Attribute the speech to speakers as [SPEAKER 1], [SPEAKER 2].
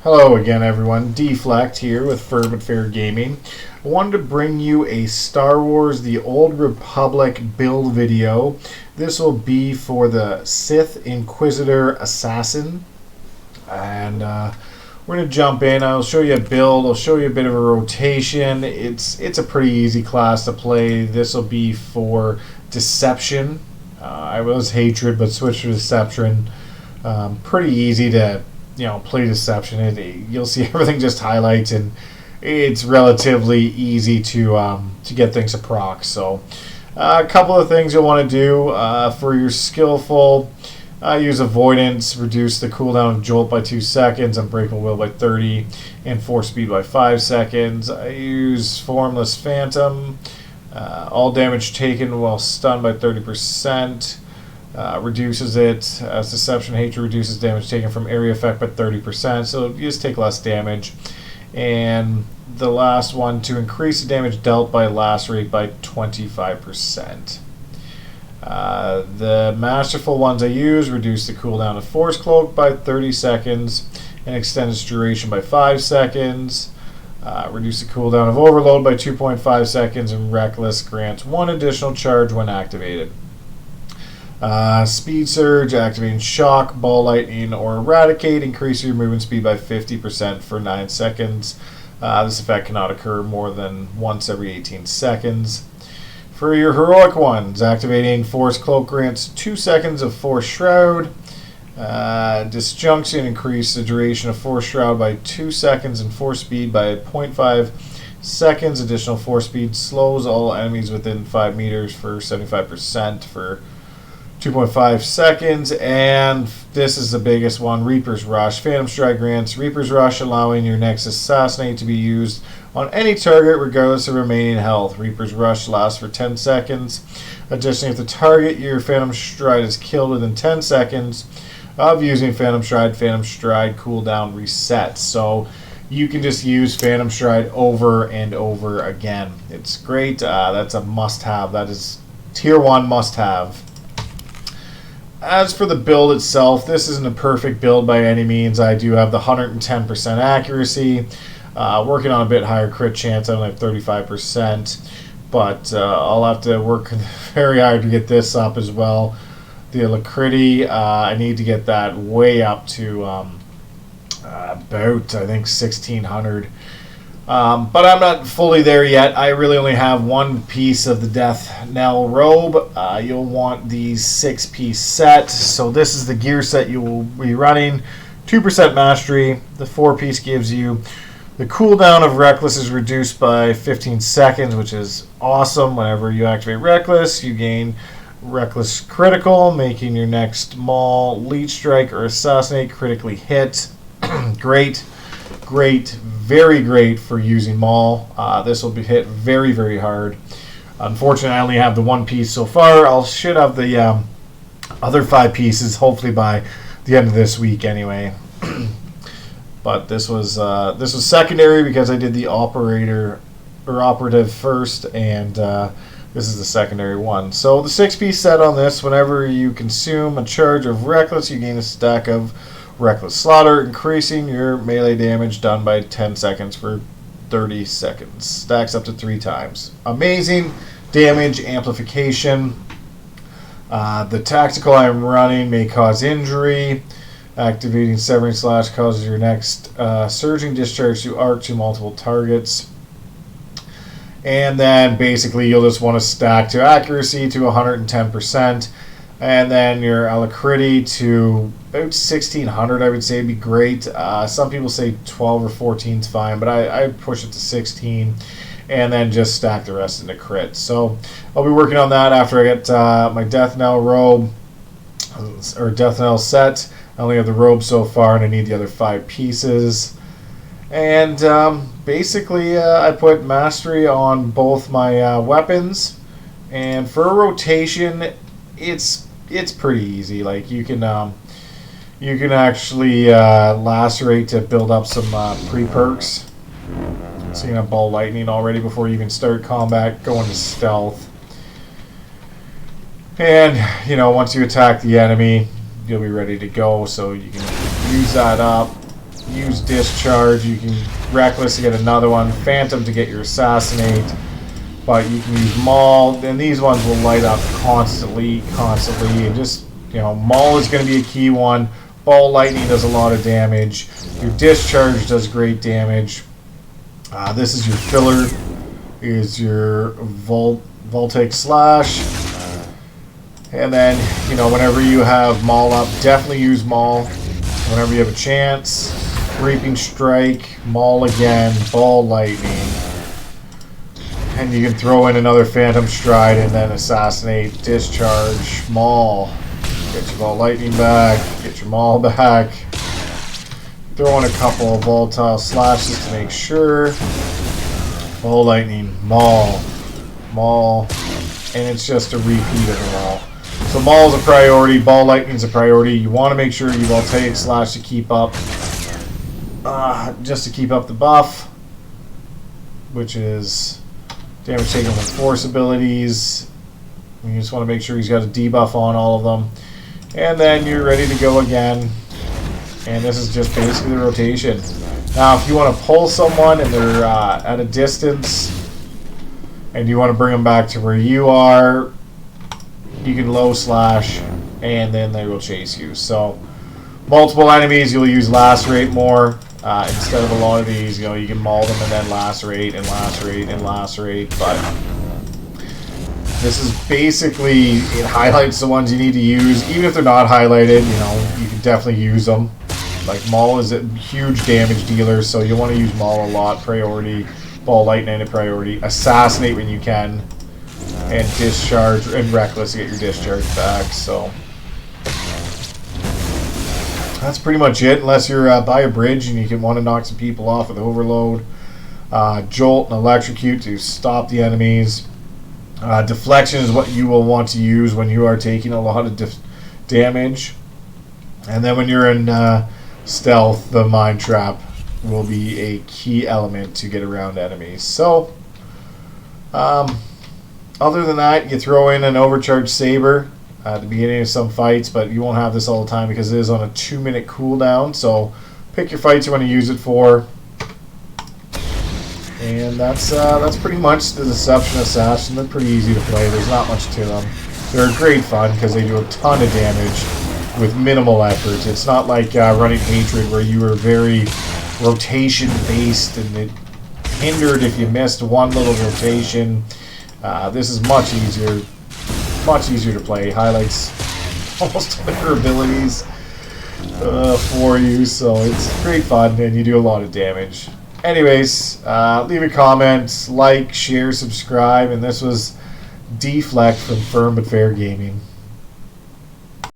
[SPEAKER 1] Hello again, everyone. Deflect here with Fervent Fair Gaming. I wanted to bring you a Star Wars The Old Republic build video. This will be for the Sith Inquisitor Assassin. And we're going to jump in. I'll show you a build. I'll show you a bit of a rotation. It's a pretty easy class to play. This will be for Deception. I was Hatred, but switch to Deception. Pretty easy to play Deception. You'll see everything just highlights, and it's relatively easy to get things to proc. So a couple of things you'll want to do for your Skillful. Use Avoidance, reduce the cooldown of Jolt by 2 seconds, Unbreakable Will by 30, and Force Speed by 5 seconds. I use Formless Phantom. All damage taken while stunned by 30%. Reduces it as Deception. Hatred reduces damage taken from area effect by 30%, so you just take less damage. And the last one, to increase the damage dealt by lacerate by 25%. The masterful ones I use reduce the cooldown of Force Cloak by 30 seconds and extend its duration by 5 seconds. Reduce the cooldown of Overload by 2.5 seconds, and Reckless grants 1 additional charge when activated. Speed Surge, activating Shock, Ball Lightning, or Eradicate, increase your movement speed by 50% for 9 seconds. This effect cannot occur more than once every 18 seconds. For your heroic ones, activating Force Cloak grants 2 seconds of Force Shroud. Disjunction, increase the duration of Force Shroud by 2 seconds and Force Speed by 0.5 seconds. Additional Force Speed slows all enemies within 5 meters for 75% for 2.5 seconds. And this is the biggest one, Reaper's Rush. Phantom Strike grants Reaper's Rush, allowing your next Assassinate to be used on any target regardless of remaining health. Reaper's Rush lasts for 10 seconds. Additionally, if the target your Phantom Stride is killed within 10 seconds of using Phantom Stride cooldown resets. So you can just use Phantom Stride over and over again. It's great. That's a must-have. That is Tier 1 must-have. As for the build itself, this isn't a perfect build by any means. I do have the 110% accuracy. Working on a bit higher crit chance. I only have 35%. But I'll have to work very hard to get this up as well. The alacrity, I need to get that way up to about, I think, 1600. But I'm not fully there yet. I really only have one piece of the Death Knell robe. You'll want the 6-piece set. So this is the gear set you will be running. 2% mastery. The 4-piece gives you the cooldown of Reckless is reduced by 15 seconds, which is awesome. Whenever you activate Reckless, you gain Reckless Critical, making your next Maul, Leech Strike, or Assassinate critically hit. Great. Very great for using Maul. This will be hit very, very hard. Unfortunately, I only have the 1 piece so far. I should have the other 5 pieces hopefully by the end of this week anyway. But this was secondary because I did the operative first, and this is the secondary one. So the 6-piece set on this, whenever you consume a charge of Reckless, you gain a stack of Reckless Slaughter, increasing your melee damage done by 10 seconds for 30 seconds. Stacks up to 3 times. Amazing damage amplification. The tactical I'm running may cause injury. Activating Severing Slash causes your next surging discharge to arc to multiple targets. And then basically you'll just want to stack to accuracy to 110%. And then your alacrity to about 1600, I would say, would be great. Some people say 12 or 14 is fine, but I push it to 16 and then just stack the rest into crit. So I'll be working on that after I get my Death Knell robe, or Death Knell set. I only have the robe so far, and I need the other 5 pieces. And basically I put mastery on both my weapons. And for a rotation, it's pretty easy. Like you can actually lacerate to build up some pre-perks. So you can have Ball Lightning already before you even start combat, go into stealth. And once you attack the enemy, you'll be ready to go. So you can use that up. use Discharge. You can Reckless to get another one. Phantom to get your Assassinate. But you can use Maul. And these ones will light up constantly. And just, you know, Maul is going to be a key one. Ball Lightning does a lot of damage. Your Discharge does great damage. This is your filler. Is your Voltaic Slash. And then, you know, whenever you have Maul up, definitely use Maul. Whenever you have a chance. Reaping Strike, Maul again, Ball Lightning. And you can throw in another Phantom Stride and then Assassinate, Discharge, Maul. Get your Ball Lightning back, get your Maul back. Throw in a couple of Volatile Slashes to make sure. Ball Lightning, Maul, Maul. And it's just a repeat of them all. So Maul is a priority, Ball Lightning is a priority. You want to make sure you Voltaic Slash to keep up, just to keep up the buff, which is damage taken with Force abilities. You just want to make sure he's got a debuff on all of them. And then you're ready to go again. And this is just basically the rotation. Now, if you want to pull someone and they're at a distance, and you want to bring them back to where you are, you can low slash, and then they will chase you. So, multiple enemies, you'll use Lacerate more. Instead of a lot of these, you know, you can maul them and then Lacerate and Lacerate and Lacerate. But this is basically, it highlights the ones you need to use. Even if they're not highlighted, you know, you can definitely use them. Like, Maul is a huge damage dealer, so you want to use Maul a lot. Priority. Ball Lightning a priority. Assassinate when you can. And Discharge and Reckless to get your Discharge back. So that's pretty much it, unless you're by a bridge and you can want to knock some people off with Overload. Jolt and Electrocute to stop the enemies. Deflection is what you will want to use when you are taking a lot of damage. And then when you're in stealth, the Mind Trap will be a key element to get around enemies. So, other than that, you throw in an Overcharged Saber at the beginning of some fights, but you won't have this all the time because it is on a 2-minute cooldown. So, pick your fights you want to use it for. And that's pretty much the Deception Assassin. They're pretty easy to play. There's not much to them. They're great fun because they do a ton of damage with minimal effort. It's not like running Hatred where you are very rotation based and it hindered if you missed one little rotation. This is much easier to play. Highlights almost all their abilities for you, so it's great fun and you do a lot of damage. Anyways, leave a comment, like, share, subscribe, and this was Deflect from Firm But Fair Gaming.